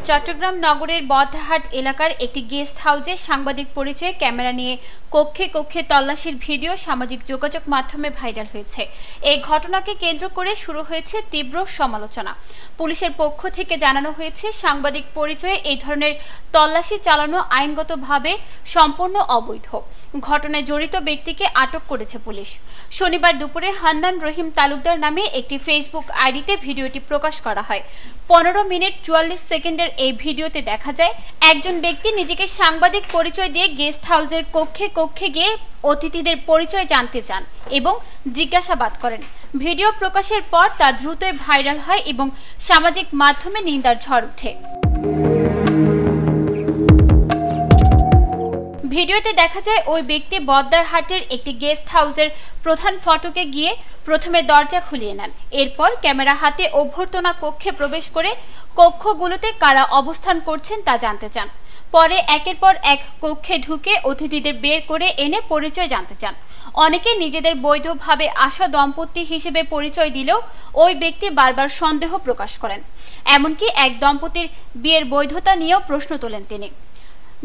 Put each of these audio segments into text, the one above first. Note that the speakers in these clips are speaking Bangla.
চট্টগ্রাম নগরের বদরহাট এলাকার একটি গেস্ট হাউসে সাংবাদিক পরিচয়ে ক্যামেরা নিয়ে কক্ষে কক্ষে তল্লাশির ভিডিও সামাজিক যোগাযোগ মাধ্যমে ভাইরাল হয়েছে। এই ঘটনাকে কেন্দ্র করে শুরু হয়েছে তীব্র সমালোচনা। পুলিশের পক্ষ থেকে জানানো হয়েছে, সাংবাদিক পরিচয়ে এই ধরনের তল্লাশি চালানো আইনগতভাবে সম্পূর্ণ অবৈধ। ঘটনায় জড়িত ব্যক্তিকে আটক করেছে পুলিশ। শনিবার দুপুরে হান্নান রহিম তালুকদার নামে একটি ফেসবুক আইডিতে ভিডিওটি প্রকাশ করা হয়। 15 মিনিট 44 সেকেন্ডের এই ভিডিওতে দেখা যায় একজন ব্যক্তি নিজেকে সাংবাদিক পরিচয় দিয়ে গেস্ট হাউসের কক্ষে কক্ষে গিয়ে অতিথিদের পরিচয় জানতে চান এবং জিজ্ঞাসাবাদ করেন। ভিডিও প্রকাশের পর তা দ্রুতই ভাইরাল হয় এবং সামাজিক মাধ্যমে নিন্দার ঝড় ওঠে। ভিডিওতে দেখা যায় ওই ব্যক্তি বদরহাটের একটি গেস্ট হাউসের প্রধান ফটকে গিয়ে প্রথমে দরজা খুলিয়ে নেন। এরপর ক্যামেরা হাতে অভ্যর্থনা কক্ষে প্রবেশ করে কক্ষগুলোতে কারা অবস্থান করছেন তা জানতে চান। পরে একের পর এক কক্ষে ঢুকে অতিথিদের বের করে এনে পরিচয় জানতে চান। অনেকে নিজেদের বৈধভাবে আসা দম্পতি হিসেবে পরিচয় দিলেও ওই ব্যক্তি বারবার সন্দেহ প্রকাশ করেন। এমনকি এক দম্পতির বিয়ের বৈধতা নিয়েও প্রশ্ন তোলেন তিনি।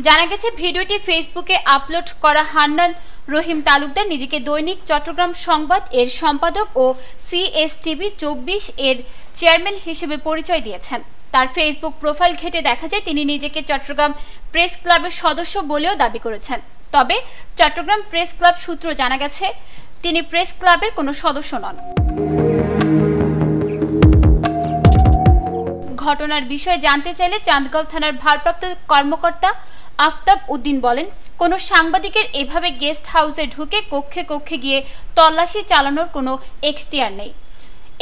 জানা গেছে, ভিডিওটি ফেসবুকে আপলোড করা হান্নান রহিম তালুকদার নিজেকে দৈনিক চট্টগ্রাম সংবাদ এর সম্পাদক ও CSTV 24 এর চেয়ারম্যান হিসেবে পরিচয় দিয়েছেন। তার ফেসবুক প্রোফাইল ঘেঁটে দেখা যায় তিনি নিজেকে চট্টগ্রাম প্রেস ক্লাবের সদস্য বলেও দাবি করেছেন। তবে চট্টগ্রাম প্রেস ক্লাব সূত্র জানা গেছে তিনি প্রেস ক্লাবের কোনো সদস্য নন। ঘটনার বিষয়ে জানতে চাইলে চান্দগাঁও থানার ভারপ্রাপ্ত কর্মকর্তা আফতাব উদ্দিন বলেন, কোনো সাংবাদিকের এভাবে গেস্ট হাউসে ঢুকে কক্ষে কক্ষে গিয়ে তল্লাশি চালানোর কোনো এখতিয়ার নেই।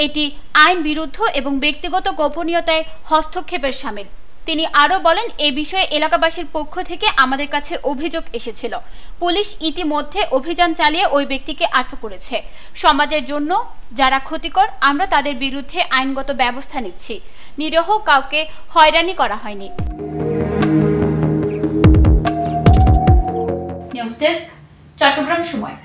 এটি আইন বিরুদ্ধ এবং ব্যক্তিগত গোপনীয়তায় হস্তক্ষেপের শামিল। তিনি আরও বলেন, এ বিষয়ে এলাকাবাসীর পক্ষ থেকে আমাদের কাছে অভিযোগ এসেছিল। পুলিশ ইতিমধ্যে অভিযান চালিয়ে ওই ব্যক্তিকে আটক করেছে। সমাজের জন্য যারা ক্ষতিকর, আমরা তাদের বিরুদ্ধে আইনগত ব্যবস্থা নিচ্ছি। নিরীহ কাউকে হয়রানি করা হয়নি। নিউজ ডেস্ক, চট্টগ্রাম সময়।